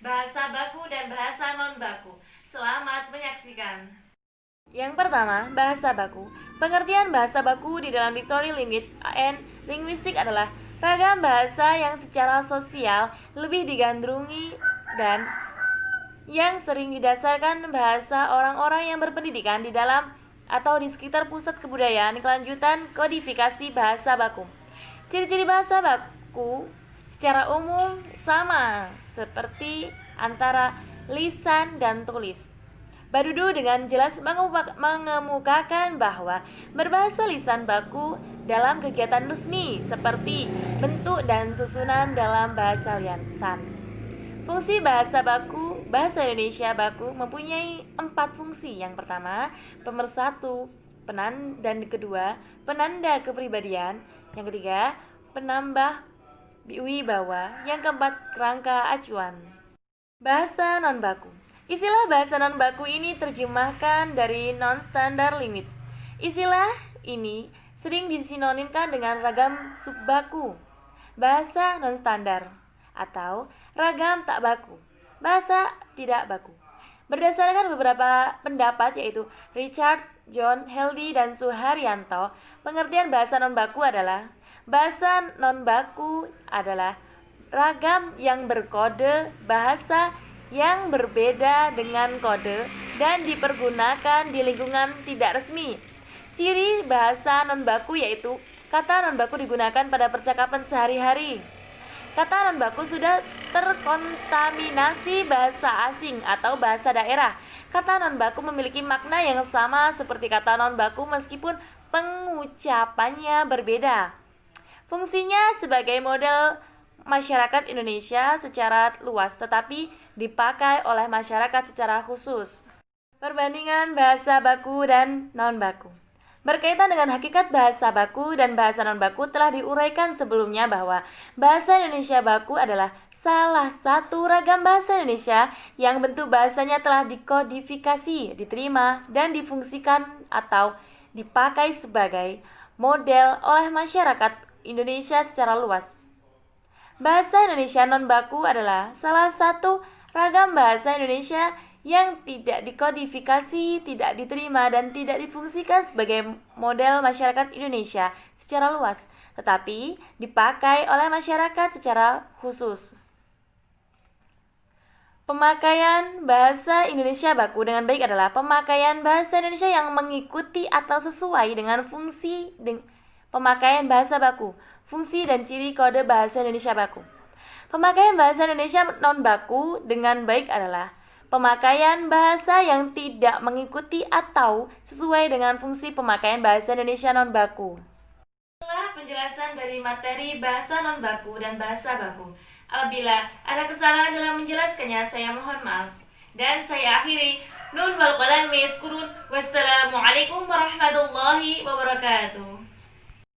bahasa baku dan bahasa non-baku. Selamat menyaksikan. Yang pertama, bahasa baku. Pengertian bahasa baku di dalam Dictionary Language and Linguistic adalah ragam bahasa yang secara sosial lebih digandrungi dan yang sering didasarkan bahasa orang-orang yang berpendidikan di dalam atau di sekitar pusat kebudayaan kelanjutan kodifikasi bahasa baku. Ciri-ciri bahasa baku secara umum sama seperti antara lisan dan tulis. Badudu dengan jelas mengemukakan bahwa berbahasa lisan baku dalam kegiatan resmi seperti bentuk dan susunan dalam bahasa lisan. Fungsi bahasa baku, bahasa Indonesia baku mempunyai 4 fungsi. Yang pertama, pemersatu, dan kedua, penanda kepribadian. Yang ketiga, penambah wibawa. Yang keempat, kerangka acuan. Bahasa non-baku. Istilah bahasa non-baku ini terjemahkan dari non-standard language. Istilah ini sering disinonimkan dengan ragam subbaku, bahasa non-standar, atau ragam tak baku, bahasa tidak baku. Berdasarkan beberapa pendapat yaitu Richard, John, Haldy, dan Suharyanto, pengertian bahasa non-baku adalah ragam yang berkode bahasa yang berbeda dengan kode dan dipergunakan di lingkungan tidak resmi. Ciri bahasa non-baku yaitu kata non-baku digunakan pada percakapan sehari-hari. Kata non-baku sudah terkontaminasi bahasa asing atau bahasa daerah. Kata non-baku memiliki makna yang sama seperti kata non-baku meskipun pengucapannya berbeda. Fungsinya sebagai model masyarakat Indonesia secara luas tetapi dipakai oleh masyarakat secara khusus. Perbandingan bahasa baku dan non-baku. Berkaitan dengan hakikat bahasa baku dan bahasa non-baku telah diuraikan sebelumnya bahwa bahasa Indonesia baku adalah salah satu ragam bahasa Indonesia yang bentuk bahasanya telah dikodifikasi, diterima, dan difungsikan atau dipakai sebagai model oleh masyarakat Indonesia secara luas. Bahasa Indonesia non-baku adalah salah satu ragam bahasa Indonesia yang tidak dikodifikasi, tidak diterima, dan tidak difungsikan sebagai model masyarakat Indonesia secara luas, tetapi dipakai oleh masyarakat secara khusus. Pemakaian bahasa Indonesia baku dengan baik adalah pemakaian bahasa Indonesia yang mengikuti atau sesuai dengan fungsi pemakaian bahasa baku, fungsi dan ciri kode bahasa Indonesia baku. Pemakaian bahasa Indonesia non-baku dengan baik adalah pemakaian bahasa yang tidak mengikuti atau sesuai dengan fungsi pemakaian bahasa Indonesia non-baku. Setelah penjelasan dari materi bahasa non-baku dan bahasa baku, apabila ada kesalahan dalam menjelaskannya, saya mohon maaf. Dan saya akhiri, nun wal qalam yaskurun. Wassalamualaikum warahmatullahi wabarakatuh.